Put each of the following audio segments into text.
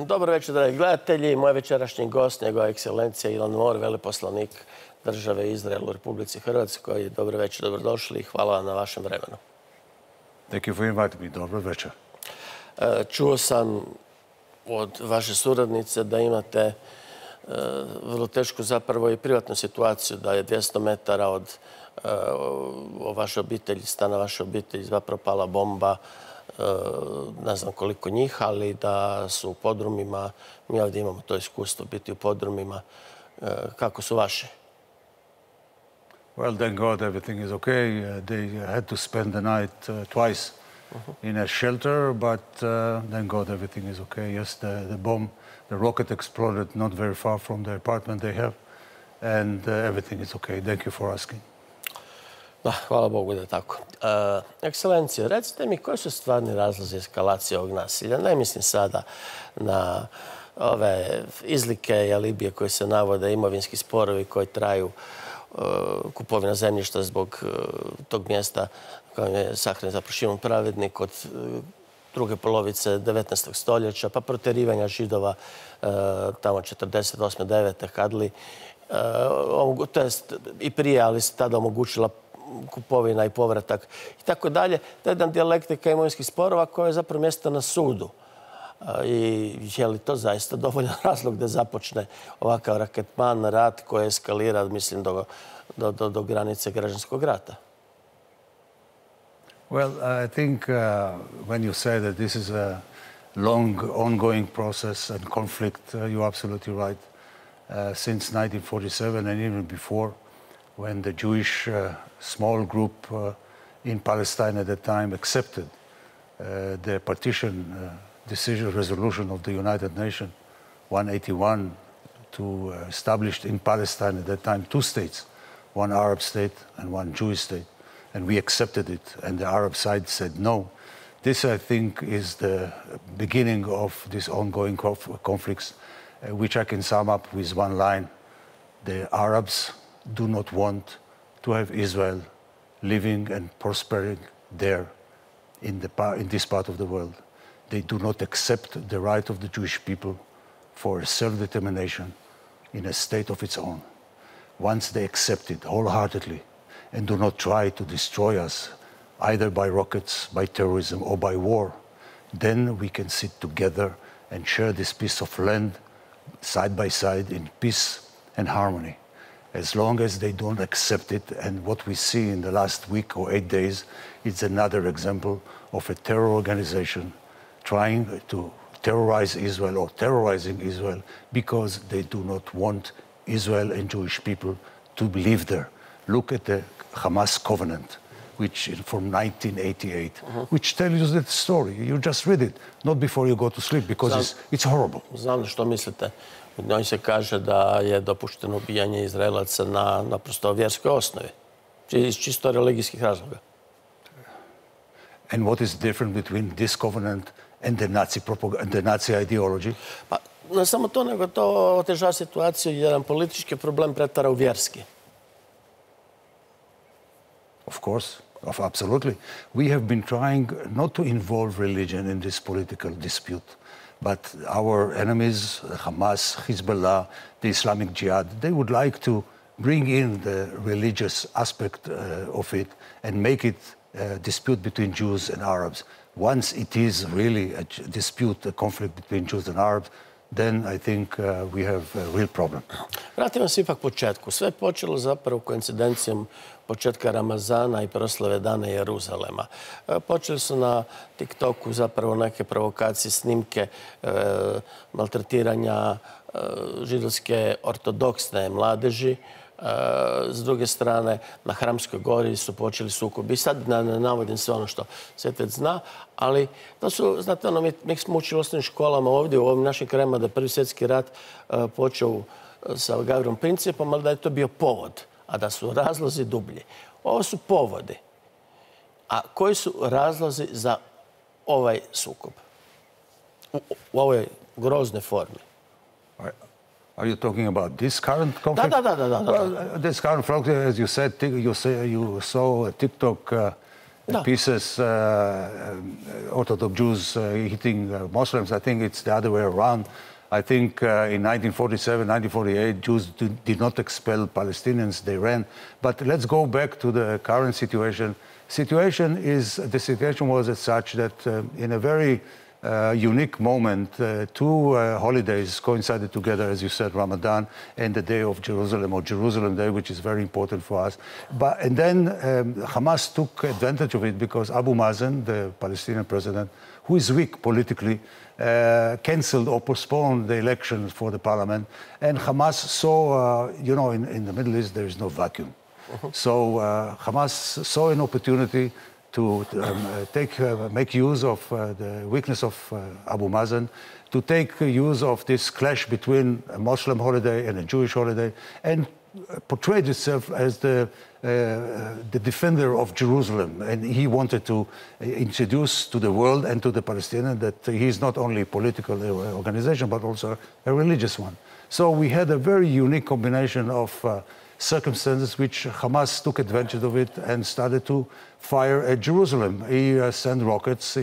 Dobro večer, dragi gledatelji. Moj večerašnji gost, njegova ekscelencija Ilan Mor, veleposlanik Države Izrael u Republici Hrvatskoj. Dobro večer, dobrodošli i hvala vam na vašem vremenu. Thank you for inviting me. Dobro večer. Čuo sam od vaše suradnice da imate vrlo tešku zapravo i privatnu situaciju, da je 200 metara od vaše obitelji, stana vaše obitelji, zapravo pala bomba. Ne znam koliko njih, ali da su u podrumima. Mi ovdje imamo to iskustvo biti u podrumima. Kako su vaše? Well, thank God everything is okay. They had to spend the night twice in a shelter, but thank God everything is okay. Yes, the bomb, the rocket exploded not very far from the apartment they have, and everything is okay. Thank you for asking. Da, hvala Bogu da je tako. Ekscelencija, recite mi koji su stvarni razlozi eskalacije ovog nasilja? Ne mislim sada na ove izlike i alibije koje se navode, imovinski sporovi koji traju, kupovina zemljišta zbog tog mjesta kojem je sahranjen zapravo Šimon Pravednik od druge polovice 19. stoljeća, pa protjerivanja Židova tamo 48. 9. Kadli. To jest i prije, ali se tada omogućila kupovina i povratak i tako dalje. To je jedan dijalektika imovinskih sporova koja je zapravo mjesto na sudu. I je li to zaista dovoljan razlog da započne ovakav raketman, rat koji eskalira, mislim, do granice građanskog rata? Well, I think when you say that this is a long, ongoing process and conflict, you're absolutely right. Since 1947 and even before, when the Jewish small group in Palestine at that time accepted the partition decision resolution of the United Nations 181 to establish in Palestine at that time 2 states, one Arab state and one Jewish state. And we accepted it, and the Arab side said no. This, I think, is the beginning of these ongoing conflicts, which I can sum up with one line. The Arabs do not want to have Israel living and prospering there in this part of the world. They do not accept the right of the Jewish people for self-determination in a state of its own. Once they accept it wholeheartedly and do not try to destroy us, either by rockets, by terrorism, or by war, then we can sit together and share this piece of land side by side in peace and harmony. As long as they don't accept it, and what we see in the last week or 8 days, it's another example of a terror organization trying to terrorize Israel or terrorizing Israel because they do not want Israel and Jewish people to live there. Look at the Hamas covenant, which from 1988, which tells you that story. You just read it, not before you go to sleep, because it's horrible. Znam što mislite. U njoj se kaže da je dopušteno ubijanje Izraelaca na naprosto vjerskoj osnovi, iz čisto religijskih razloga. And what is different between this covenant and the Nazi ideology? Pa, ne samo to, nego to otežava situaciju jer jedan politički problem pretvara u vjerski. Of course, absolutely. We have been trying not to involve religion in this political dispute, but our enemies, Hamas, Hezbollah, the Islamic Jihad, they would like to bring in the religious aspect of it and make it a dispute between Jews and Arabs. Once it is really a dispute, a conflict between Jews and Arabs, then I think we have a real problem. Vratimo se ipak početku. Sve je počelo zapravo koincidencijom početka Ramazana i proslave Dana Jeruzalema. Počeli su na TikToku zapravo neke provokacije, snimke maltretiranja židovske ortodoksne mladeži. S druge strane, na Hramskoj gori su počeli sukobi. Sad ne navodim sve ono što svijet zna, ali to su, znate, mi smo učili u osnovnim školama ovdje u ovim našim krajima da Prvi svjetski rat počeo sa Gavrom principom, ali da je to bio povod, a da su razlozi dublji. Ovo su povodi. A koji su razlozi za ovaj sukob? U ovoj groznoj formi. Are you talking about this current conflict? Da. Well, this current conflict, as you said, you saw TikTok pieces, Orthodox Jews hitting Muslims. I think it's the other way around. I think in 1947, 1948, Jews did not expel Palestinians, they ran. But let's go back to the current situation. The situation was as such that in a very unique moment, two holidays coincided together, as you said, Ramadan and the Day of Jerusalem, or Jerusalem Day, which is very important for us. And then Hamas took advantage of it because Abu Mazen, the Palestinian president, who is weak politically, cancelled or postponed the elections for the parliament. And Hamas saw, in the Middle East, there is no vacuum. So Hamas saw an opportunity to make use of the weakness of Abu Mazen, to take use of this clash between a Muslim holiday and a Jewish holiday, and portrayed itself as the defender of Jerusalem. And he wanted to introduce to the world and to the Palestinians that he is not only a political organization, but also a religious one. So we had a very unique combination of circumstances which Hamas took advantage of it and started to fire at Jerusalem. He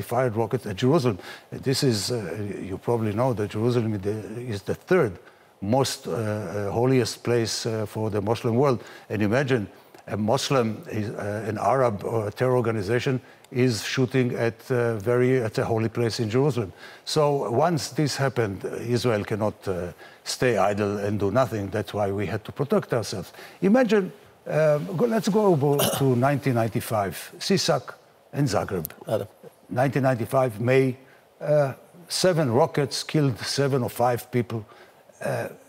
fired rockets at Jerusalem. This is, you probably know that Jerusalem is the third most holiest place for the Muslim world. And imagine a Muslim, an Arab or a terror organization is shooting at a holy place in Jerusalem. So once this happened, Israel cannot stay idle and do nothing. That's why we had to protect ourselves. Imagine, let's go to 1995, Sisak and Zagreb. 1995, May, 7 rockets killed 7 or 5 people.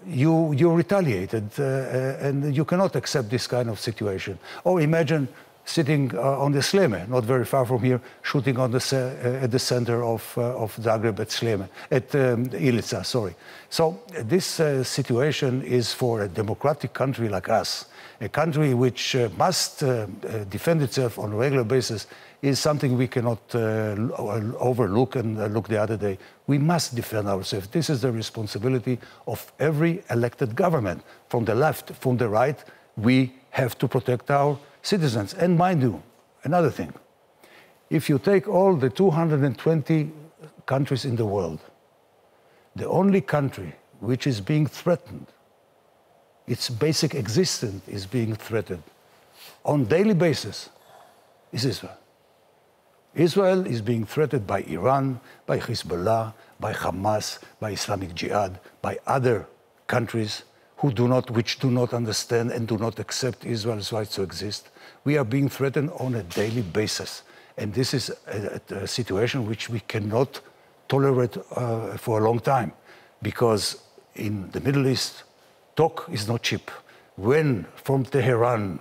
You retaliated, and you cannot accept this kind of situation. Or imagine sitting on the Slieme, not very far from here, shooting on at the center of Zagreb at Slieme, at Ilica, sorry. So this situation is for a democratic country like us, a country which must defend itself on a regular basis, is something we cannot overlook and look the other day. We must defend ourselves. This is the responsibility of every elected government. From the left, from the right, we have to protect our citizens. And mind you, another thing, if you take all the 220 countries in the world, the only country which is being threatened, its basic existence is being threatened on a daily basis, is Israel. Israel is being threatened by Iran, by Hezbollah, by Hamas, by Islamic Jihad, by other countries which do not understand and do not accept Israel's right to exist. We are being threatened on a daily basis. And this is a situation which we cannot tolerate for a long time. Because in the Middle East, talk is not cheap. When from Tehran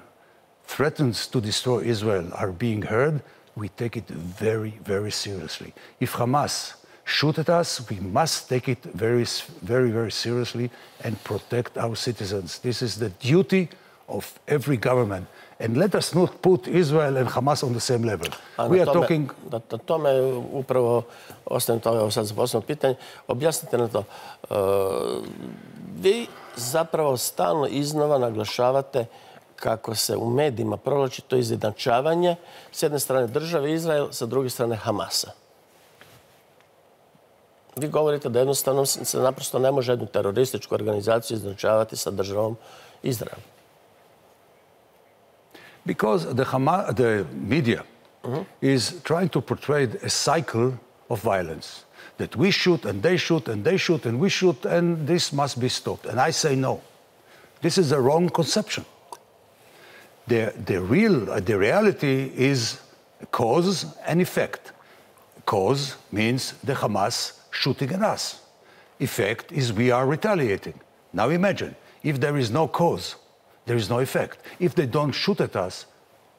threats to destroy Israel are being heard, we take it very, very seriously. If Hamas shoot at us, we must take it very, very, very seriously and protect our citizens. This is the duty of every government. And let us not put Israel and Hamas on the same level. We are talking... Na tome upravo ostajem toga sad za posebno pitanje. Objasnite na to. Vi zapravo stalno iznova naglašavate kako se u medijima provlači to izjednačavanje s jedne strane države Izrael, sa druge strane Hamasa. Vi govorite da jednostavno se naprosto ne može jednu terorističku organizaciju izjednačavati sa državom Izrael. Because the media is trying to portray a cycle of violence. That we shoot and they shoot and they shoot and we shoot and this must be stopped. And I say no. This is a wrong conception. The reality is cause and effect. Cause means the Hamas shooting at us. Effect is we are retaliating. Now imagine, if there is no cause, there is no effect. If they don't shoot at us,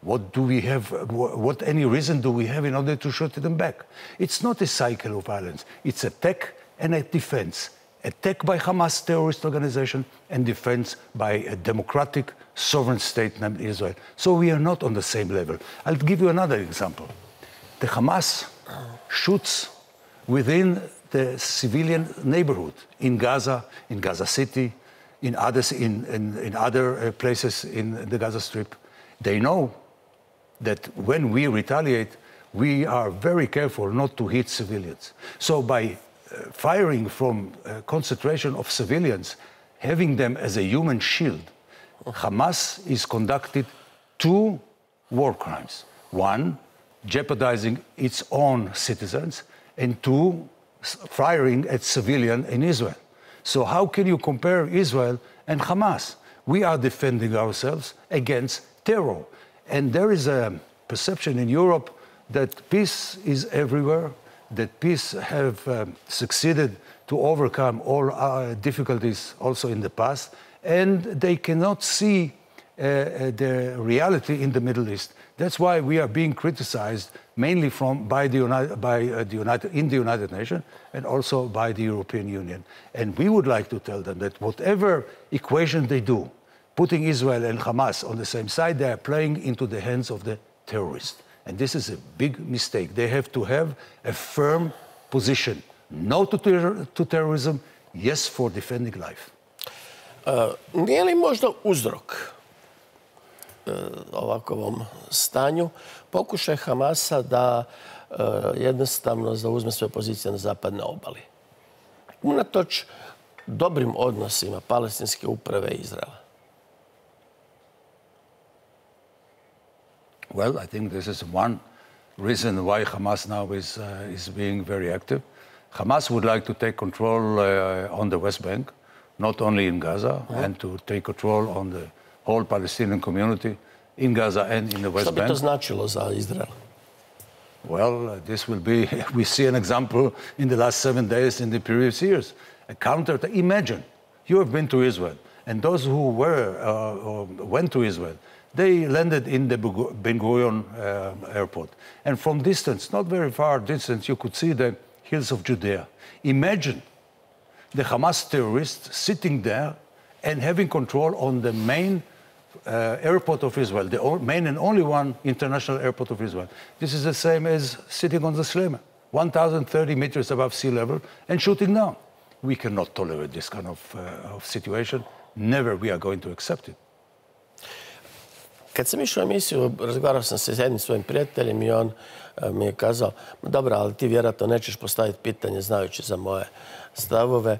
what do we have, what any reason do we have in order to shoot them back? It's not a cycle of violence. It's attack and a defense. attack by Hamas terrorist organization and defense by a democratic sovereign state named Israel. So we are not on the same level. I'll give you another example. The Hamas shoots within the civilian neighborhood in Gaza City, in other places in the Gaza Strip. They know that when we retaliate, we are very careful not to hit civilians. So by firing from a concentration of civilians, having them as a human shield, Hamas is conducted 2 war crimes. 1, jeopardizing its own citizens, and 2, firing at civilians in Israel. So how can you compare Israel and Hamas? We are defending ourselves against terror. And there is a perception in Europe that peace is everywhere, that peace have succeeded to overcome all our difficulties also in the past, and they cannot see the reality in the Middle East. That's why we are being criticized mainly in the United Nations and also by the European Union. And we would like to tell them that whatever equation they do, putting Israel and Hamas on the same side, they are playing into the hands of the terrorists. And this is a big mistake. They have to have a firm position. No to terrorism, yes for defending life. Nije li možda uzrok ovakvom stanju pokušaj Hamasa da jednostavno zauzme svoje pozicije na zapadnoj obali? Unatoč dobrim odnosima palestinske uprave i Izraela. Well, I think this is one reason why Hamas now is being very active. Hamas would like to take control on the West Bank, not only in Gaza, and to take control on the whole Palestinian community in Gaza and in the West Bank. Što bi to značilo za Izrael? Well, this will be, we see an example in the last 7 days in the previous years. A counter, imagine, you have been to Israel, and those who went to Israel, they landed in the Ben Gurion airport. And from distance, not very far distance, you could see the hills of Judea. Imagine the Hamas terrorists sitting there and having control on the main airport of Israel, the main and only one international airport of Israel. This is the same as sitting on the Slema, 1,030 meters above sea level, and shooting down. We cannot tolerate this kind of situation. Never we are going to accept it. Kad sam išao u emisiju, razgovarao sam se s jednim svojim prijateljem i on mi je kazao, dobro, ali ti vjerojatno nećeš postaviti pitanje znajući za moje stavove,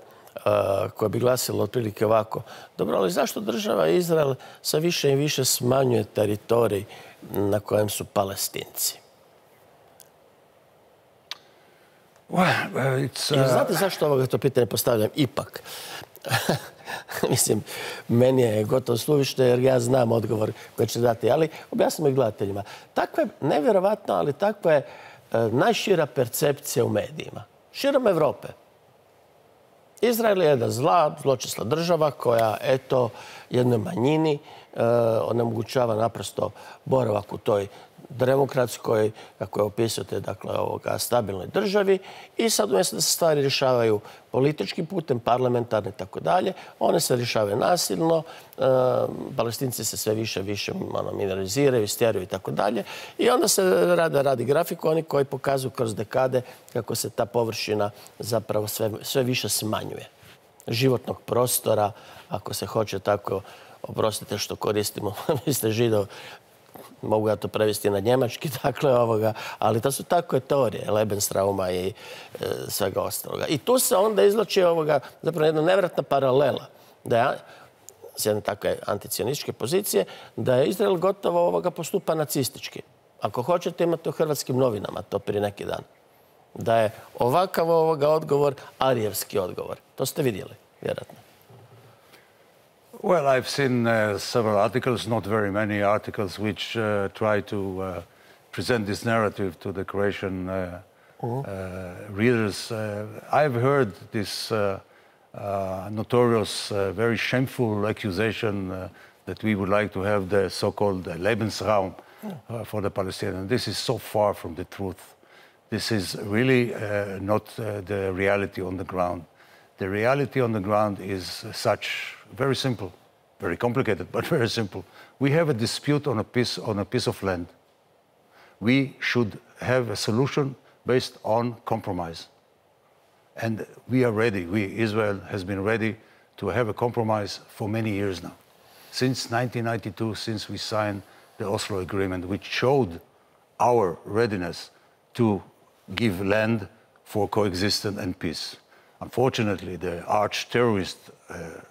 koje bi glasilo otprilike ovako. Dobro, ali zašto država Izrael sve više i više smanjuje teritorij na kojem su Palestinci? Znate zašto to pitanje postavljam ipak? Mislim, meni je gotovo sluvište jer ja znam odgovor koji će dati, ali objasnimo i gledateljima. Takva je, nevjerovatno, ali takva je najšira percepcija u medijima. Širom Evrope. Izrael je jedna zločesla država koja, eto, jednoj manjini onemogućava naprosto boravak u toj demokratskoj, kako je opisujete, dakle, stabilnoj državi. I sad umjesto da se stvari rješavaju političkim putem, parlamentarne i tako dalje, one se rješavaju nasilno, Palestinci se sve više minoriziraju, istjeruju i tako dalje. I onda se radi grafikoni koji pokazuju kroz dekade kako se ta površina zapravo sve više smanjuje. Životnog prostora, ako se hoće tako, oprostite što koristimo, vi ste Židov, mogu ja to prevesti na njemački, dakle, ali to su takve teorije, Lebensrauma i svega ostaloga. I tu se onda izvlači zapravo jedna nevjerojatna paralela, da je, s jedne takve anticionističke pozicije, da je Izrael gotovo postupa nacistički. Ako hoćete, imate u hrvatskim novinama to prije neki dan. Da je ovakav odgovor arijevski odgovor. To ste vidjeli, vjerojatno. Well, I've seen several articles, not very many articles, which try to present this narrative to the Croatian readers. I've heard this notorious, very shameful accusation that we would like to have the so-called Lebensraum for the Palestinians. This is so far from the truth. This is really not the reality on the ground. The reality on the ground is such, very simple, very complicated, but very simple. We have a dispute on a piece of land. We should have a solution based on compromise. And we are ready. Israel has been ready to have a compromise for many years now. Since 1992, since we signed the Oslo Agreement, which showed our readiness to give land for coexistence and peace. Unfortunately, the arch-terrorist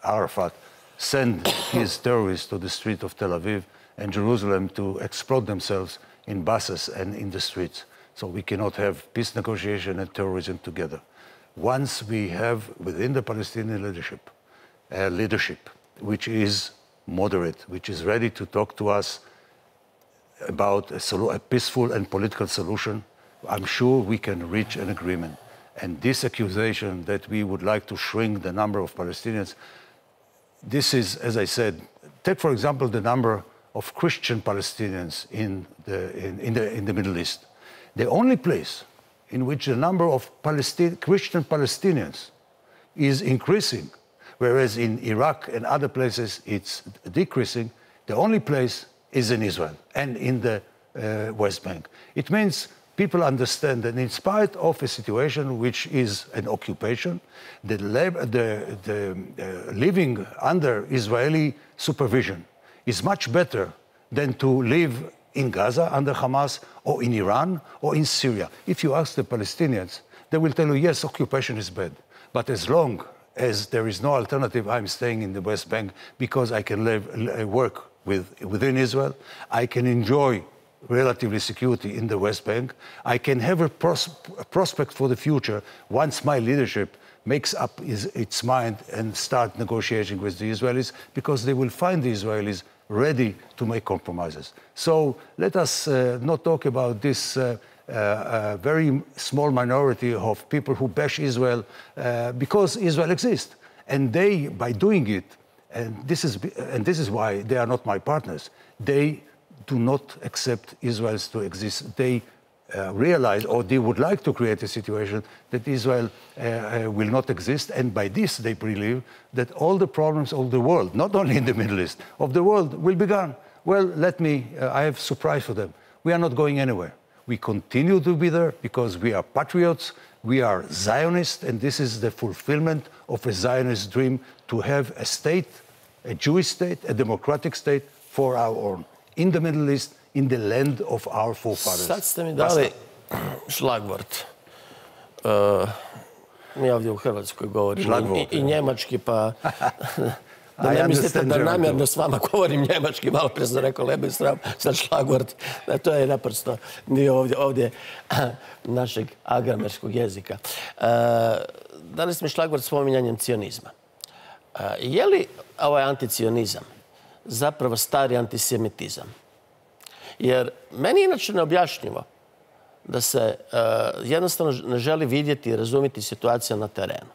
Arafat sent his terrorists to the street of Tel Aviv and Jerusalem to explode themselves in buses and in the streets. So we cannot have peace negotiation and terrorism together. Once we have within the Palestinian leadership, which is moderate, which is ready to talk to us about a peaceful and political solution, I'm sure we can reach an agreement. And this accusation that we would like to shrink the number of Palestinians, this is, as I said, take for example the number of Christian Palestinians in the Middle East. The only place in which the number of Christian Palestinians is increasing, whereas in Iraq and other places it's decreasing, the only place is in Israel and in the West Bank. It means people understand that in spite of a situation which is an occupation, the living under Israeli supervision is much better than to live in Gaza under Hamas or in Iran or in Syria. If you ask the Palestinians, they will tell you, yes, occupation is bad. But as long as there is no alternative, I'm staying in the West Bank because I can work within Israel. I can enjoy relatively security in the West Bank. I can have a prospect for the future once my leadership makes up its mind and start negotiating with the Israelis, because they will find the Israelis ready to make compromises. So let us not talk about this very small minority of people who bash Israel because Israel exists. And they, by doing it, and this is why they are not my partners, they do not accept Israel to exist. They realize, or they would like to create a situation that Israel will not exist, and by this they believe that all the problems of the world, not only in the Middle East, of the world will be gone. Well, I have a surprise for them. We are not going anywhere. We continue to be there because we are patriots, we are Zionists, and this is the fulfillment of a Zionist dream to have a state, a Jewish state, a democratic state for our own, in the Middle East, in the land of our forefathers. Sad ste mi dali šlagvort. Mi ovdje u Hrvatskoj govorimo i njemački, pa da ne mislite da namjerno s vama govorim njemački, malo prije sam rekao Lebensraum, sad šlagvort. To je naprosto nije ovdje našeg agramerskog jezika. Dali ste mi šlagvort spominjanjem cionizma. Je li ovaj anticionizam zapravo stari antisemitizam? Jer meni je inače neobjašnjivo da se jednostavno ne želi vidjeti i razumjeti situacija na terenu.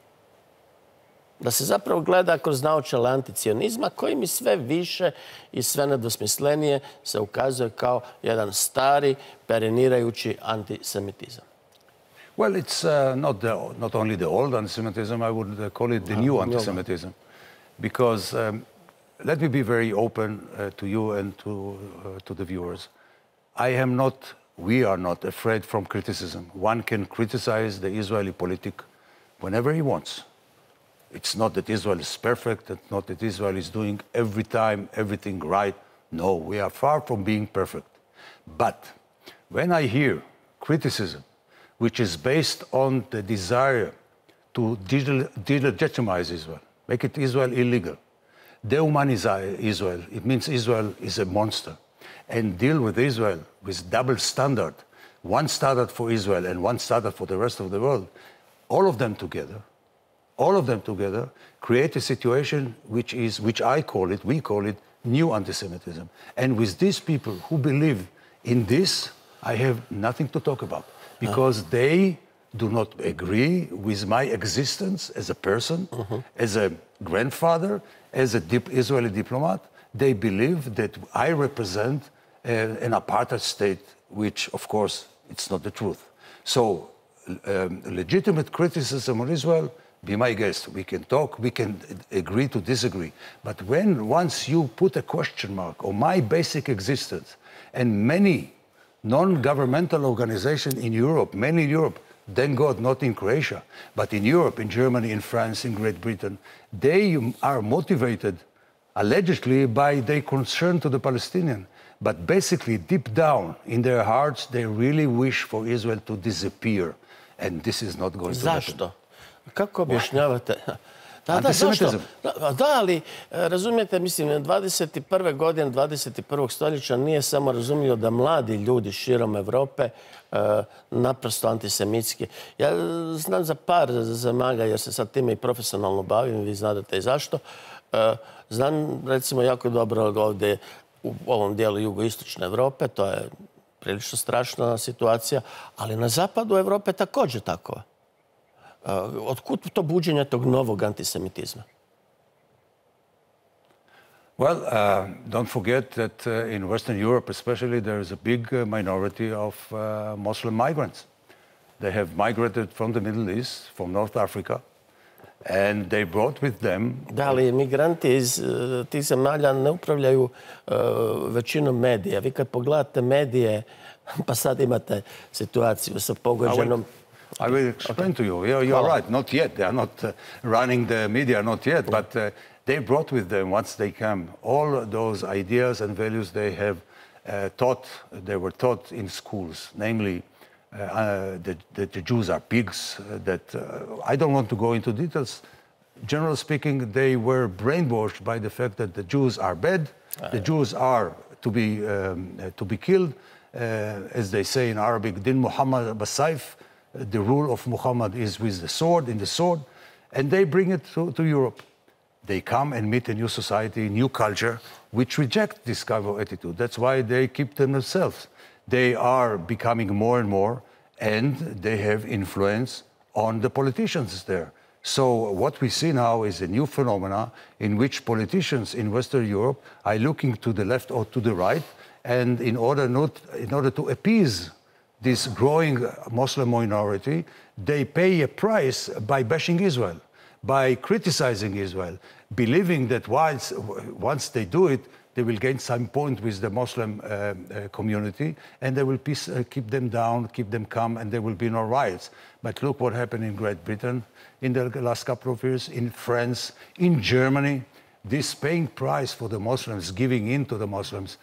Da se zapravo gleda kroz naočale anticionizma koji mi sve više i sve nedosmislenije se ukazuje kao jedan stari, perenirajući antisemitizam. Well, it's not only the old anti-Semitism, I would call it the new anti-Semitism. Because let me be very open to you and to the viewers. We are not afraid from criticism. One can criticize the Israeli politic whenever he wants. It's not that Israel is perfect, it's not that Israel is doing every time everything right. No, we are far from being perfect. But when I hear criticism, which is based on the desire to delegitimize Israel, make it Israel illegal, dehumanize Israel, it means Israel is a monster, and deal with Israel with double standard, one standard for Israel and one standard for the rest of the world, all of them together create a situation which we call it new anti-Semitism. And with these people who believe in this, I have nothing to talk about, because they do not agree with my existence as a person, as a grandfather, as an Israeli diplomat. They believe that I represent an apartheid state, which, of course, it's not the truth. So, legitimate criticism of Israel be my guest. We can talk, we can agree to disagree. But once you put a question mark on my basic existence, and many non-governmental organizations in Europe, mainly in Europe, thank God not in Croatia, but in Europe, in Germany, in France, in Great Britain, they are motivated allegedly by their concern to the Palestinian. But basically, deep down in their hearts, they really wish for Israel to disappear. And this is not going to happen. Zašto? Kako objašnjavate? Antisemitizam. Da, ali razumijete, mislim, 21. godine 21. stoljeća nije samo razumio da mladi ljudi širom Evrope naprosto antisemitski. Ja znam za par zemalja, jer se sad time i profesionalno bavim, vi znate i zašto. Znam, recimo, jako dobro ovdje u ovom dijelu jugoistočne Evrope, to je prilično strašna situacija, ali na zapadu Evrope također takova. Otkud to buđenje tog novog antisemitizma? Well, don't forget that in Western Europe especially there is a big minority of Muslim migrants. They have migrated from the Middle East, from North Africa, and they brought with them... Da, ali migranti iz tih zemalja ne upravljaju većinom medija. Vi kad pogledate medije, pa sad imate situaciju sa pogođenom... I will explain to you. You're right, not yet. They are not running the media, not yet, but they brought with them, once they come, all those ideas and values they have they were taught in schools, namely that the Jews are pigs, that I don't want to go into details. Generally speaking, they were brainwashed by the fact that the Jews are bad, the Jews are to be killed, as they say in Arabic, din Muhammad basayf. The rule of Muhammad is with the sword, in the sword, and they bring it to Europe. They come and meet a new society, new culture, which reject this kind of attitude. That's why they keep them themselves. They are becoming more and more, and they have influence on the politicians there. So what we see now is a new phenomena in which politicians in Western Europe are looking to the left or to the right, and in order to appease this growing Muslim minority, they pay a price by bashing Israel, by criticizing Israel, believing that once they do it, they will gain some point with the Muslim community, and they will keep them down, keep them calm, and there will be no riots. But look what happened in Great Britain in the last couple of years, in France, in Germany. This paying price for the Muslims, giving in to the Muslims,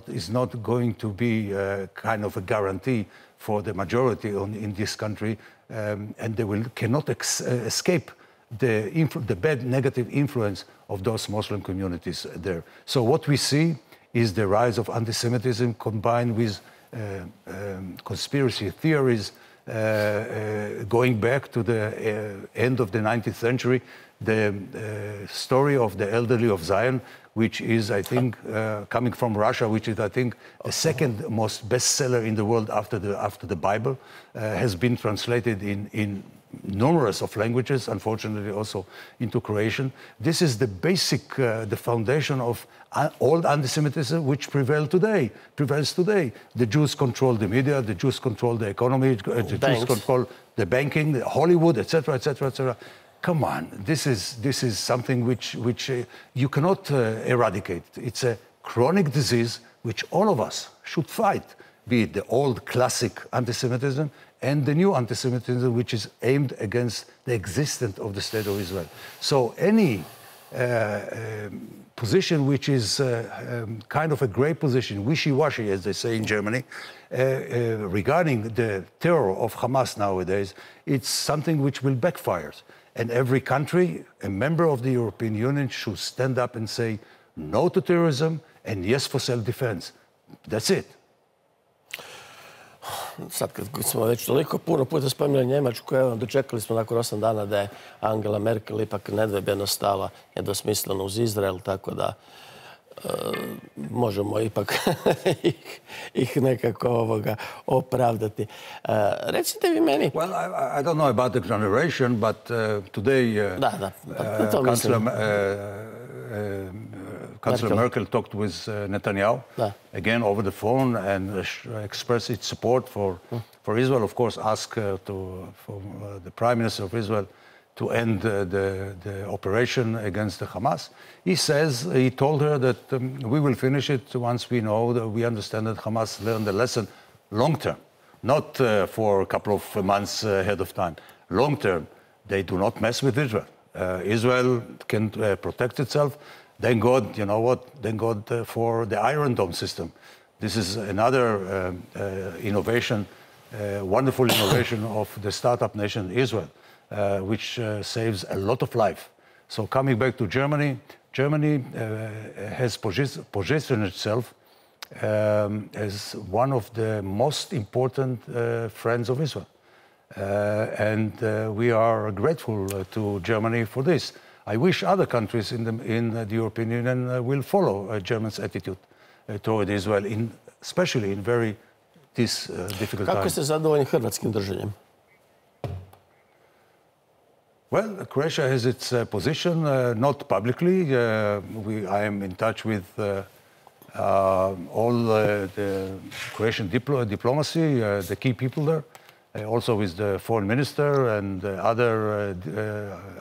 is not going to be kind of a guarantee for the majority in this country, and they cannot escape the bad negative influence of those Muslim communities there. So what we see is the rise of anti-Semitism combined with conspiracy theories going back to the end of the 19th century, the story of the elderly of Zion, which is, I think, coming from Russia, which is, I think, the second most bestseller in the world after the Bible, has been translated in numerous of languages, unfortunately also into Croatian. This is the basic, the foundation of old anti-Semitism, which prevails today. The Jews control the media, the Jews control the economy, the Jews control the banking, the Hollywood, etc., etc., etc. Come on, this is something which you cannot eradicate. It's a chronic disease which all of us should fight, be it the old classic anti-Semitism and the new anti-Semitism, which is aimed against the existence of the State of Israel. So any position which is kind of a gray position, wishy-washy, as they say in Germany, regarding the terror of Hamas nowadays, it's something which will backfire. And every country, a member of the European Union, should stand up and say no to terrorism and yes for self-defense. That's it. Sad kad smo već toliko puno puta spominjali Njemačku, evo, dočekali smo nakon 8 dana da je Angela Merkel ipak nedvojbeno stala nedvosmisleno uz Izrael, tako da možemo ipak ih nekako opravdati. Recite vi meni... Well, I don't know about the generation, but today Chancellor Merkel talked with Netanyahu again over the phone and expressed its support for Israel. Of course, asked for the Prime Minister of Israel to end the operation against the Hamas. He told her that we will finish it once we know that we understand that Hamas learned the lesson long term, not for a couple of months ahead of time. Long term, they do not mess with Israel. Israel can protect itself. Thank God, you know what? Thank God for the Iron Dome system. This is another innovation, wonderful innovation of the startup nation Israel, which saves a lot of life. So coming back to Germany, Germany has positioned itself as one of the most important friends of Israel. And we are grateful to Germany for this. I wish other countries in the European Union will follow Germany's attitude toward Israel, especially in very difficult times. Kako ste zadovoljni hrvatskim držanjem? Well, Croatia has its position, not publicly. I am in touch with all the Croatian diplomacy, the key people there, also with the foreign minister and other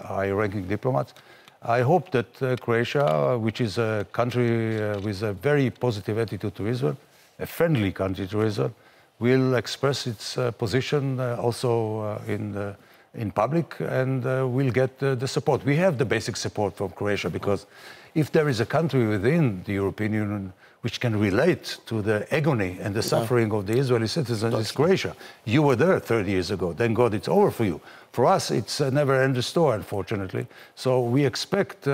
high-ranking diplomats. I hope that Croatia, which is a country with a very positive attitude to Israel, a friendly country to Israel, will express its position also in public and will get the support. We have the basic support from Croatia because if there is a country within the European Union which can relate to the agony and the suffering of the Israeli citizens, it's Croatia. You were there 30 years ago. Thank God it's over for you. For us, it's a never-ending story, unfortunately. So we expect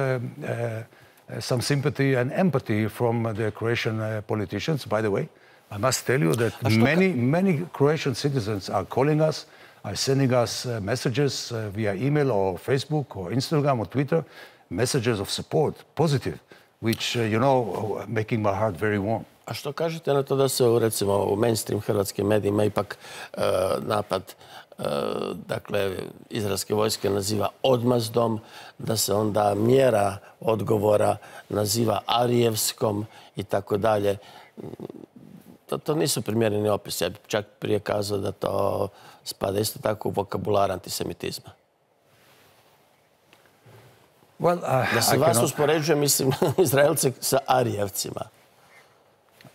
some sympathy and empathy from the Croatian politicians. By the way, I must tell you that many Croatian citizens are calling us, are sending us messages via email or Facebook or Instagram or Twitter, messages of support, positive, which, you know, making my heart very warm. A što kažete na to da se, recimo, u mainstream hrvatskim medijima ipak napad dakle, izraelske vojske naziva odmazdom, da se onda mjera odgovora naziva arijevskom i tako dalje. To nisu primjereni opis. Ja bih čak prije kazao da to spada isto tako u vokabular antisemitizma. Da se vas uspoređuje, mislim, Izraelce sa Arijevcima.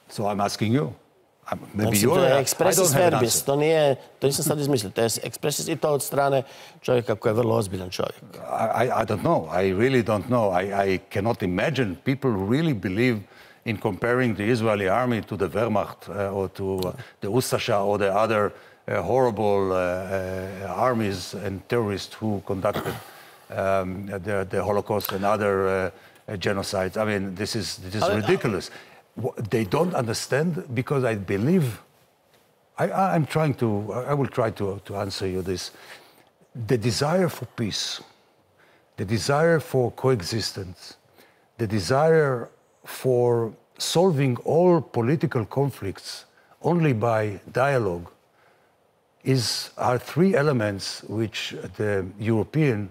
So I'm asking you. Maybe you're... To je expressis verbis, to nisam sad izmislio. To je expressis i to od strane čovjeka koji je vrlo ozbiljan čovjek. I don't know. I really don't know. I cannot imagine people who really believe in comparing the Israeli army to the Wehrmacht or to the Ustasha or the other horrible armies and terrorists who conducted the Holocaust and other genocides. I mean, this is ridiculous. They don't understand because I believe, I will try to answer you this. The desire for peace, the desire for coexistence, the desire for solving all political conflicts only by dialogue are three elements which the European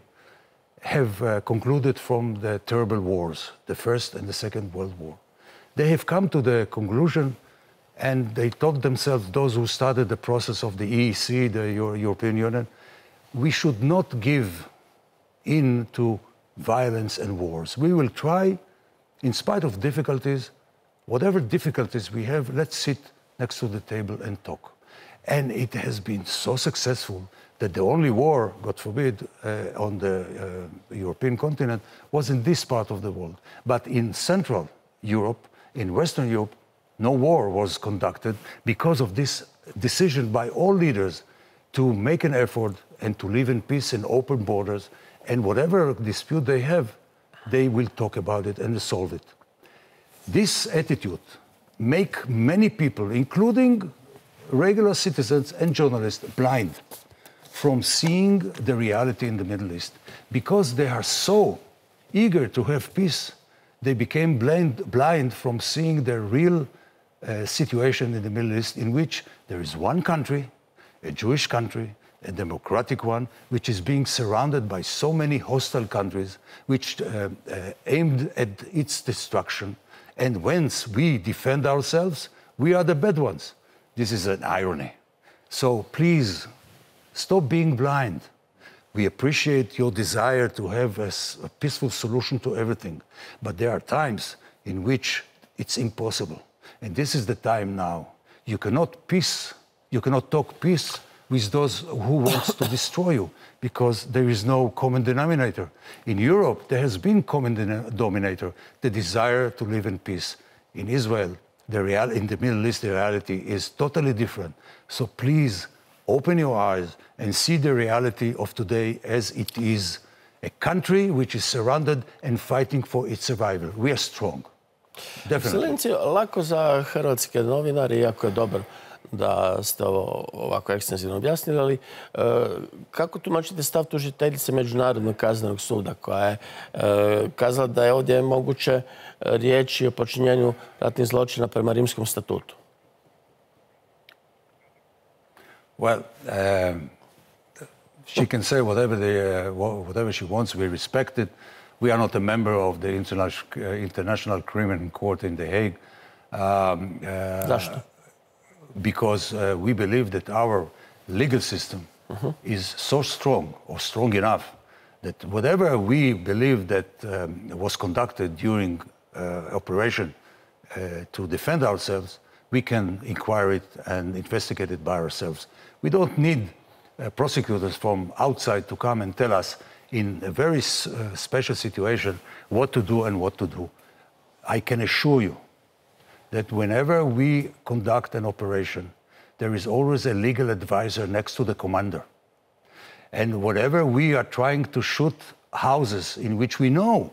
have concluded from the terrible wars, the First and the Second World War. They have come to the conclusion and they told themselves, those who started the process of the EEC, the European Union, we should not give in to violence and wars. We will try, in spite of difficulties, whatever difficulties we have, let's sit next to the table and talk. And it has been so successful that the only war, God forbid, on the European continent was in this part of the world. But in Central Europe, in Western Europe, no war was conducted because of this decision by all leaders to make an effort and to live in peace and open borders. And whatever dispute they have, they will talk about it and solve it. This attitude makes many people, including regular citizens and journalists, blind from seeing the reality in the Middle East. Because they are so eager to have peace, they became blind from seeing the real situation in the Middle East, in which there is one country, a Jewish country, a democratic one, which is being surrounded by so many hostile countries, which aimed at its destruction. And once we defend ourselves, we are the bad ones. This is an irony. So please, stop being blind. We appreciate your desire to have a peaceful solution to everything. But there are times in which it's impossible. And this is the time now. You cannot talk peace with those who want to destroy you, because there is no common denominator. In Europe, there has been common denominator, the desire to live in peace. In Israel, in the Middle East, the reality is totally different. So please, open your eyes and see the reality of today as it is. A country which is surrounded and fighting for its survival. We are strong. Definitely. Ekscelencijo, lako za hrvatske novinare, iako je dobro da ste ovo ovako ekstenzivno objasnili, ali kako tumačite stav tužiteljice Međunarodnog kaznenog suda koja je kazala da je ovdje moguće riječi o počinjenju ratnih zločina prema Rimskom statutu? Well, she can say whatever she wants. We respect it. We are not a member of the International Criminal Court in The Hague. Zašto? Because we believe that our legal system is so strong, or strong enough, that whatever we believe that was conducted during operation to defend ourselves, we can inquire it and investigate it by ourselves. We don't need prosecutors from outside to come and tell us in a very special situation what to do and what to do. I can assure you that whenever we conduct an operation, there is always a legal advisor next to the commander. And whatever we are trying to shoot houses in which we know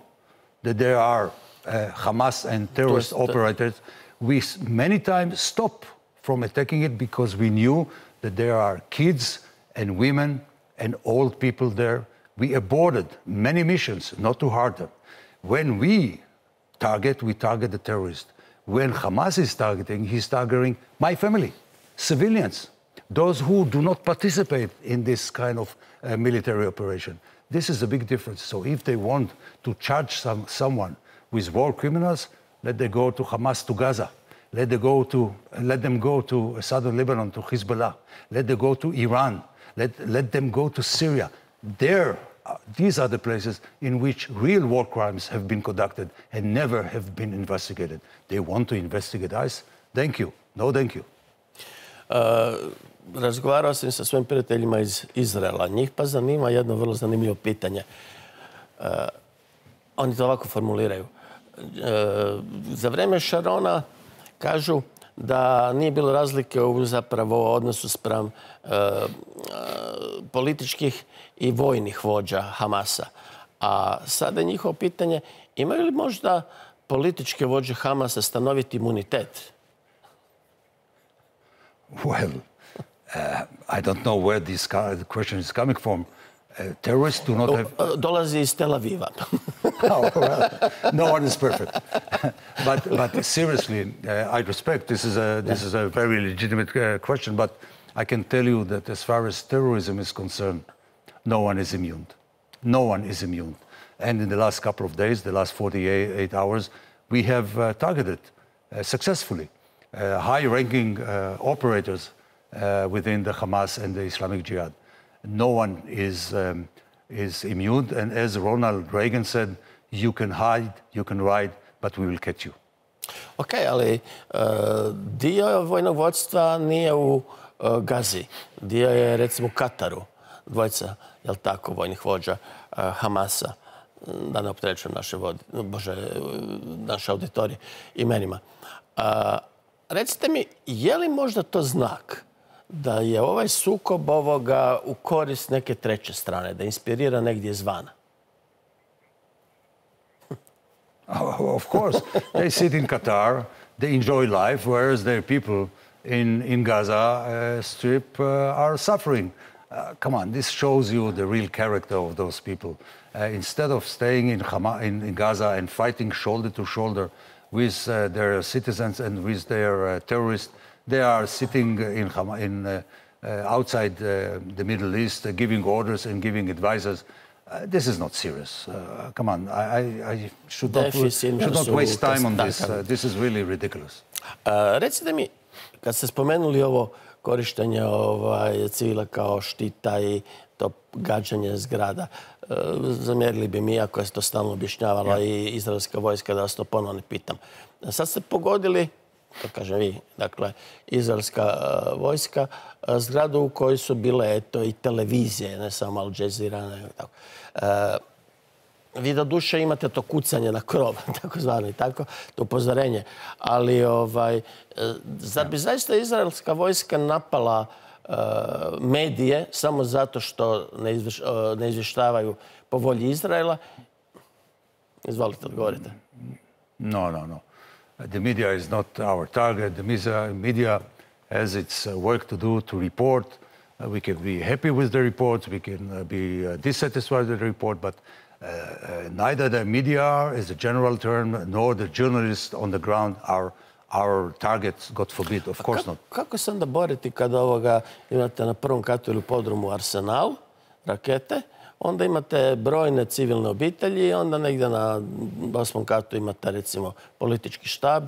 that there are Hamas and terrorist operators, we many times stop from attacking it because we knew that there are kids and women and old people there. We aborted many missions not to harm them. When we target the terrorist. When Hamas is targeting, he's targeting my family, civilians, those who do not participate in this kind of military operation. This is a big difference. So if they want to charge someone with war criminals, let them go to Hamas, to Gaza. Let them go to southern Lebanon, to Hezbollah. Let them go to Iran. Let them go to Syria. These are the places in which real war crimes have been conducted and never have been investigated. They want to investigate us? Thank you. No, thank you. Razgovarao sam sa svojim prijateljima iz Izraela. Njih pa zanima jedno vrlo zanimljivo pitanje. Oni to ovako formuliraju. Za vreme Šarona kažu da nije bilo razlike u zapravo odnosu spram političkih i vojnih vođa Hamasa. A sada je njihovo pitanje, imaju li možda političke vođe Hamasa stanoviti imunitet? Well, I don't know where this question is coming from. Terrorists do not have... Dolazi iz Tel Aviva. Oh, well, no one is perfect. But seriously, I respect this is a very legitimate question, but I can tell you that as far as terrorism is concerned, no one is immune. No one is immune. And in the last couple of days, the last 48 hours, we have targeted successfully high-ranking operators within the Hamas and the Islamic Jihad. No one is immune, and as Ronald Reagan said, you can hide, you can ride, but we will catch you. Ok, ali dio vojnog vodstva nije u Gazi. Dio je, recimo, u Kataru. Dvojica, jel tako, vojnih vođa Hamasa. Da ne opterećujem naše auditorije imenima. Recite mi, je li možda to znak da je ovaj sukob ovoga u korist neke treće strane, da inspirira negdje izvana? Of course. They sit in Qatar, they enjoy life, whereas their people in Gaza Strip are suffering. Come on, this shows you the real character of those people. Instead of staying in Gaza and fighting shoulder to shoulder with their citizens and with their terrorists, they are sitting outside the Middle East, giving orders and giving advices. This is not serious. Come on, I should not waste time on this. This is really ridiculous. Recite mi, kad ste spomenuli ovo korištenje civila kao štita i to gađanje zgrada. Zamjerili bi mi, iako je to stalno objašnjavala i izraelska vojska, da vas to ponovno ne pitam. Sad ste pogodili, to kažem vi, dakle, izraelska vojska, zgradu u kojoj su bile i televizije, ne samo Al Jazeera, nego tako. Vi do duše imate to kucanje na krov, takozvano i tako, to upozorenje. Ali zar bi zaista izraelska vojska napala medije samo zato što ne izvještavaju po volji Izraela? Izvolite, odgovorite. No. The media is not our target. The media has its work to do to report. We can be happy with the reports. We can be dissatisfied with the report, but neither the media, as a general term, nor the journalists on the ground are our targets, God forbid, of course not. Kako se onda boriti kada imate na prvom katu ili podrumu arsenal, rakete, onda imate brojne civilne obitelji i onda negdje na 8. katu imate, recimo, politički štab?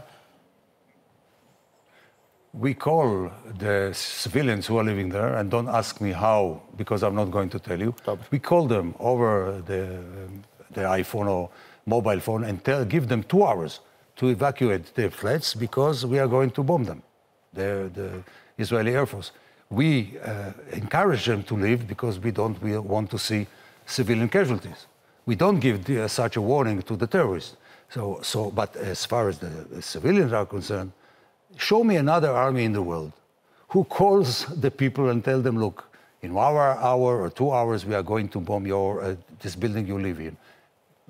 We call the civilians who are living there, and don't ask me how, because I'm not going to tell you. We call them over the iPhone or mobile phone and give them 2 hours to evacuate their flats because we are going to bomb them, the Israeli Air Force. We encourage them to leave because we want to see civilian casualties. We don't give such a warning to the terrorists. But as far as the civilians are concerned, show me another army in the world who calls the people and tell them, look, in 1 hour or 2 hours, we are going to bomb this building you live in.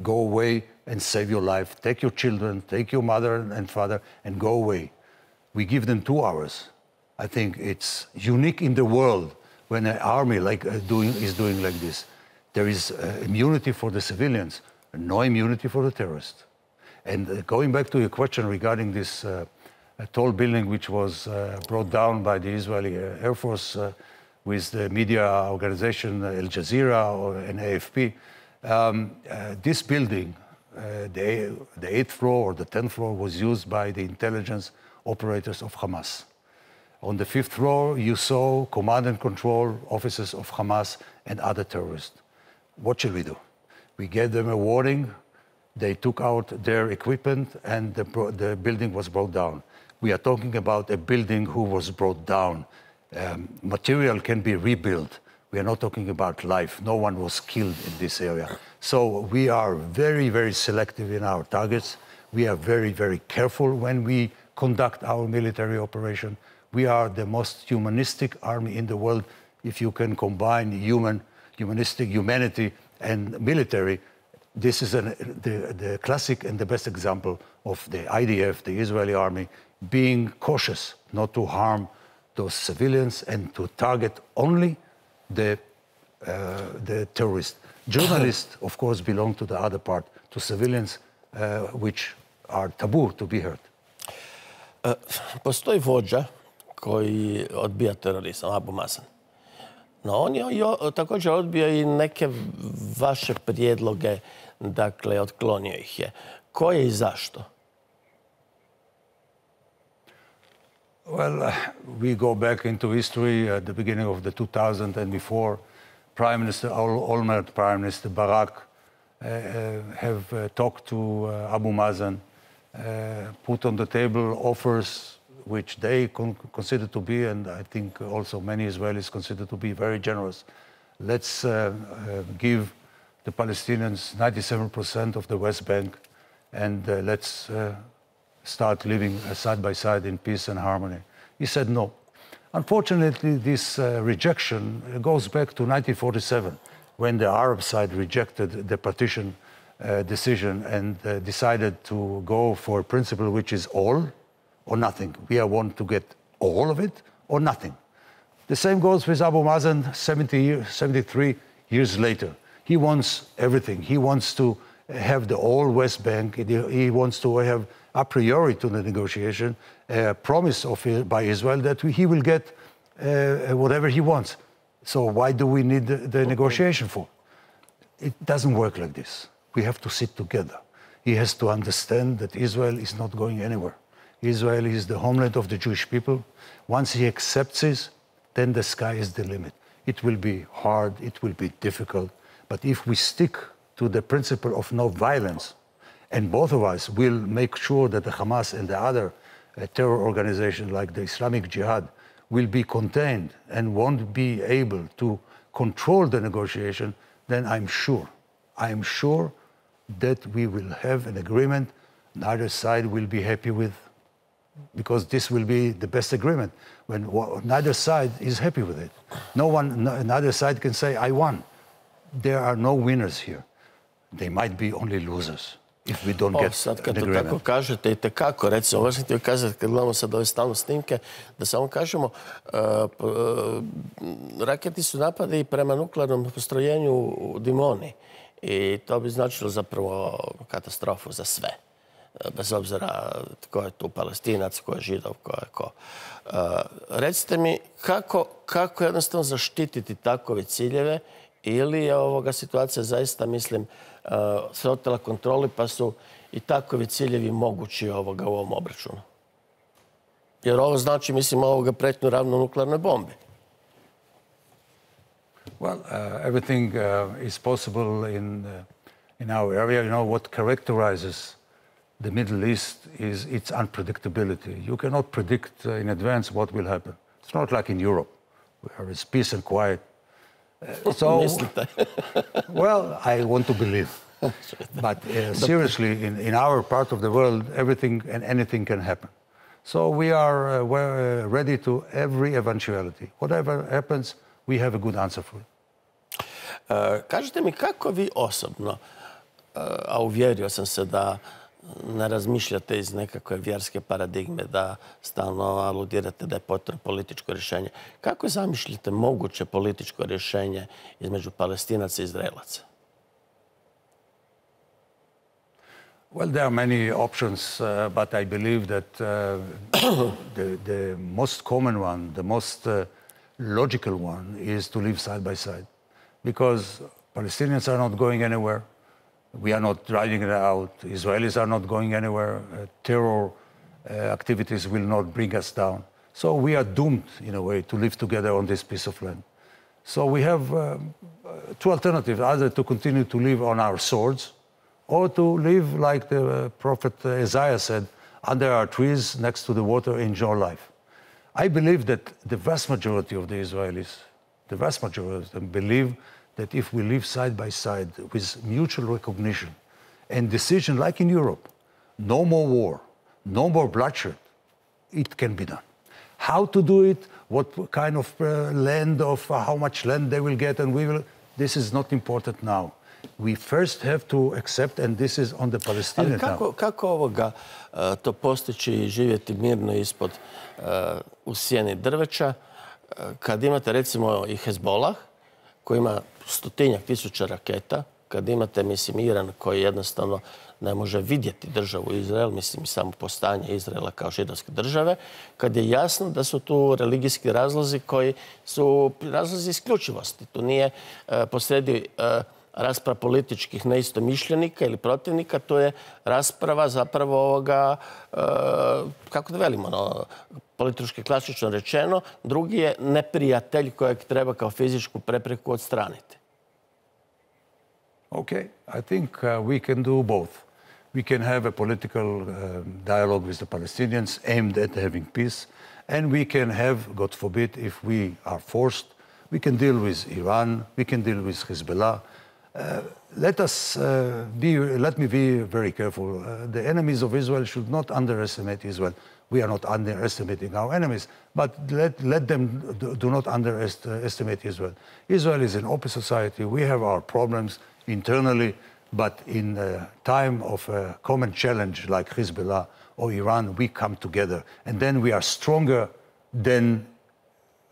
Go away and save your life. Take your children, take your mother and father, and go away. We give them 2 hours. I think it's unique in the world when an army is doing like this. There is immunity for the civilians, no immunity for the terrorists. And going back to your question regarding this tall building which was brought down by the Israeli Air Force with the media organization Al Jazeera and AFP, this building, the 8th floor or the 10th floor, was used by the intelligence operators of Hamas. On the 5th floor, you saw command and control officers of Hamas and other terrorists. What shall we do? We gave them a warning. They took out their equipment and the building was brought down. We are talking about a building who was brought down. Material can be rebuilt. We are not talking about life. No one was killed in this area. So we are very, very selective in our targets. We are very, very careful when we conduct our military operation. We are the most humanistic army in the world. If you can combine humanity and military, this is the classic and the best example of the IDF, the Israeli army, being cautious not to harm those civilians and to target only the terrorists. Journalists, of course, belong to the other part, to civilians, which are taboo to be heard. Postoji vođa koji odbija terorizam, Abu Mazen. No, on je također odbio i neke vaše prijedloge, dakle, otklonio ih je. Koje i zašto? Well, we go back into history at the beginning of the 2000s and before. Prime Minister Olmert, Prime Minister Barak have talked to Abu Mazen, put on the table offers which they consider to be, and I think also many Israelis consider to be, very generous. Let's give the Palestinians 97% of the West Bank, and let's start living side by side in peace and harmony. He said no. Unfortunately, this rejection goes back to 1947, when the Arab side rejected the partition decision and decided to go for a principle which is all or nothing. We want to get all of it or nothing. The same goes with Abu Mazen 73 years later. He wants everything. He wants to have the whole West Bank. He wants to have a priori to the negotiation, a promise by Israel that he will get whatever he wants. So why do we need the negotiation for? It doesn't work like this. We have to sit together. He has to understand that Israel is not going anywhere. Israel is the homeland of the Jewish people. Once he accepts this, then the sky is the limit. It will be hard, it will be difficult, but if we stick to the principle of no violence, and both of us will make sure that the Hamas and the other terror organizations like the Islamic Jihad will be contained and won't be able to control the negotiation, then I am sure that we will have an agreement neither side will be happy with, because this will be the best agreement when neither side is happy with it. Neither side can say, I won. There are no winners here. They might be only losers if we don't get sad kad an to agreement. tako kažete i tekako, recimo, ovo sam htio kazati kad gledamo sad ove stalno snimke, da samo kažemo, raketi su napadi prema nuklearnom postrojenju u Dimoni i to bi značilo zapravo katastrofu za sve. Bez obzira ko je tu Palestinac, ko je Židov, ko je ko. Recite mi kako jednostavno zaštititi takove ciljeve ili je ovoga situacija zaista, mislim, sve otela kontroli pa su i takovi ciljevi mogući u ovom obračunu? Jer ovo znači, mislim, ovoga pretnju ravno nuklearnoj bombi. Well, everything is possible in our area. You know, what characterizes the Middle East is its unpredictability. You cannot predict in advance what will happen. It's not like in Europe, where it's peace and quiet. Well, I want to believe. But seriously, in our part of the world, everything and anything can happen. So we are ready to every eventuality. Whatever happens, we have a good answer for it. Kažite mi kako vi osobno, a uvjerio sam se da ne razmišljate iz nekakve vjerske paradigme, da stalno aludirate da je potrebno političko rješenje. Kako zamišljate moguće političko rješenje između Palestinaca i Izraelaca? Well, there are many options, but I believe that the most common one, the most logical one, is to live side by side. Because Palestinians are not going anywhere. We are not driving it out. Israelis are not going anywhere. Terror activities will not bring us down. So we are doomed, in a way, to live together on this piece of land. So we have two alternatives, either to continue to live on our swords or to live, like the prophet Isaiah said, under our trees, next to the water, enjoy life. I believe that the vast majority of the Israelis, the vast majority of them, believe that if we live side by side with mutual recognition and decision, like in Europe, no more war, no more bloodshed, it can be done. How to do it, what kind of land, how much land they will get, and this is not important now. We first have to accept, and this is on the Palestinians now. Kako ovoga to postići i živjeti mirno ispod u sjeni drveća, kad imate recimo i Hezbollah, koji ima 100.000 raketa, kad imate, mislim, Iran koji jednostavno ne može vidjeti državu Izrael, mislim, samo postojanje Izraela kao židovske države, kad je jasno da su tu religijski razlozi koji su razlozi isključivosti. Tu nije posredi rasprava političkih neistomišljenika ili protivnika, to je rasprava zapravo ovoga, kako da velimo, politički klasično rečeno, drugi je neprijatelj kojeg treba kao fizičku prepreku odstraniti. Okay, I think we can do both. We can have a political dialogue with the Palestinians aimed at having peace, and we can have, God forbid, if we are forced, we can deal with Iran, we can deal with Hezbollah. Let me be very careful. The enemies of Israel should not underestimate Israel. We are not underestimating our enemies, but let them do not underestimate Israel. Israel is an open society. We have our problems internally, but in a time of a common challenge like Hezbollah or Iran, we come together, and then we are stronger than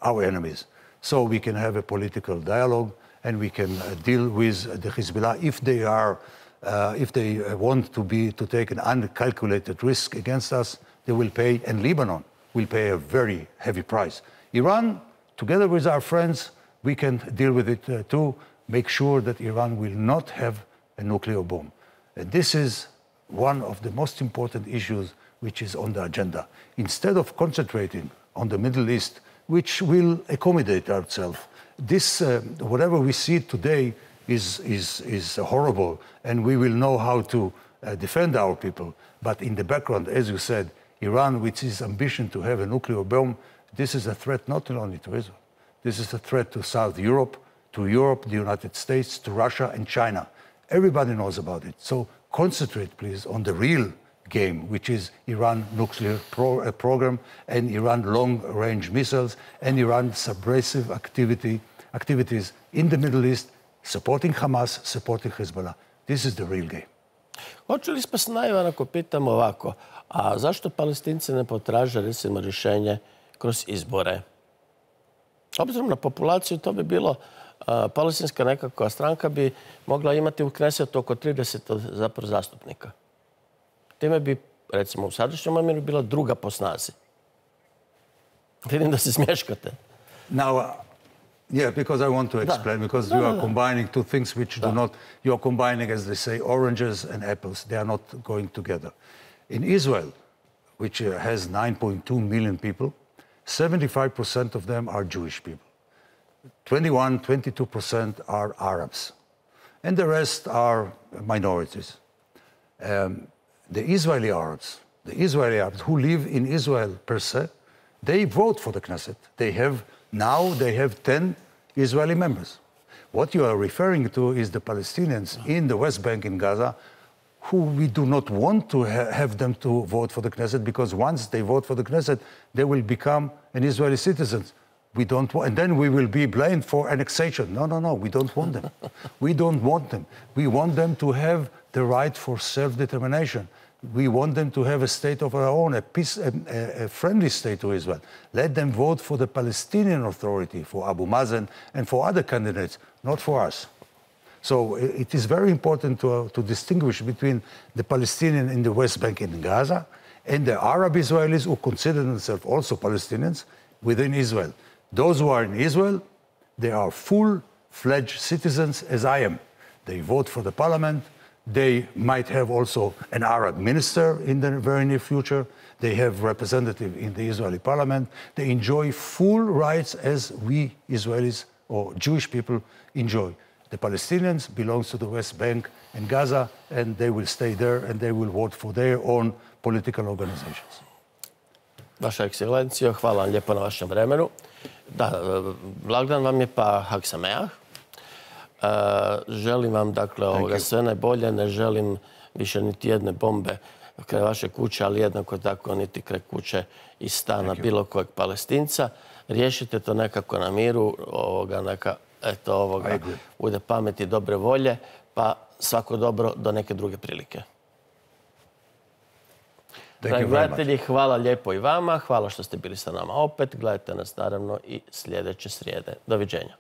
our enemies. So we can have a political dialogue, and we can deal with the Hezbollah if they want to take an uncalculated risk against us. They will pay, and Lebanon will pay a very heavy price. Iran, together with our friends, we can deal with it too. Make sure that Iran will not have a nuclear bomb. And this is one of the most important issues which is on the agenda. Instead of concentrating on the Middle East, which will accommodate ourselves this, whatever we see today is horrible, and we will know how to defend our people. But in the background, as you said, Iran, with its ambition to have a nuclear bomb, this is a threat not only to Israel. This is a threat to South Europe, the United States, to Russia and China. Everybody knows about it. So concentrate, please, on the real game, which is Iran nuclear program and Iran long-range missiles and Iran subversive activities in the Middle East, supporting Hamas, supporting Hezbollah. This is the real game. Hoće smo se najvan ako pitamo ovako, a zašto Palestinci ne potraže, recimo, rješenje kroz izbore? Obzirom na populaciju, to bi bilo, palestinska nekakva stranka bi mogla imati u Knesetu oko 30 zapravo zastupnika. Time bi, recimo, u sadašnjem omjeru bila druga po snazi. Vidim da se smješkate. Now, yeah, because I want to explain, because you are combining two things which do not, you are combining, as they say, oranges and apples. They are not going together. In Israel, which has 9.2 million people, 75% of them are Jewish people. 22% are Arabs. And the rest are minorities. The Israeli Arabs who live in Israel per se, they vote for the Knesset. They have 10 Israeli members. What you are referring to is the Palestinians in the West Bank in Gaza, who we do not want to have them to vote for the Knesset, because once they vote for the Knesset, they will become an Israeli citizen. We don't want, and then we will be blamed for annexation. No, we don't want them. We don't want them. We want them to have the right for self-determination. We want them to have a state of our own, a friendly state to Israel. Let them vote for the Palestinian Authority, for Abu Mazen and for other candidates, not for us. So it is very important to distinguish between the Palestinian in the West Bank and in Gaza and the Arab Israelis who consider themselves also Palestinians within Israel. Those who are in Israel, they are full-fledged citizens, as I am. They vote for the parliament. They might have also an Arab minister in the very near future. They have representative in the Israeli parliament. They enjoy full rights as we Israelis or Jewish people enjoy. The Palestinians belong to the West Bank and Gaza, and they will stay there and they will vote for their own political organizations. Vaša ekscelencijo, hvala vam lijepo na vašem vremenu. Da, blagdan vam je pa Hag Sameach. Želim vam, dakle, sve najbolje. Ne želim više niti jedne bombe kraj vaše kuće, ali jednako tako niti kraj kuće i stana bilo kojeg Palestinca. Riješite to nekako na miru, neka bude pameti, dobre volje, pa svako dobro do neke druge prilike. Dragi gledatelji, hvala lijepo i vama. Hvala što ste bili sa nama opet. Gledajte nas naravno i sljedeće srijede. Doviđenja.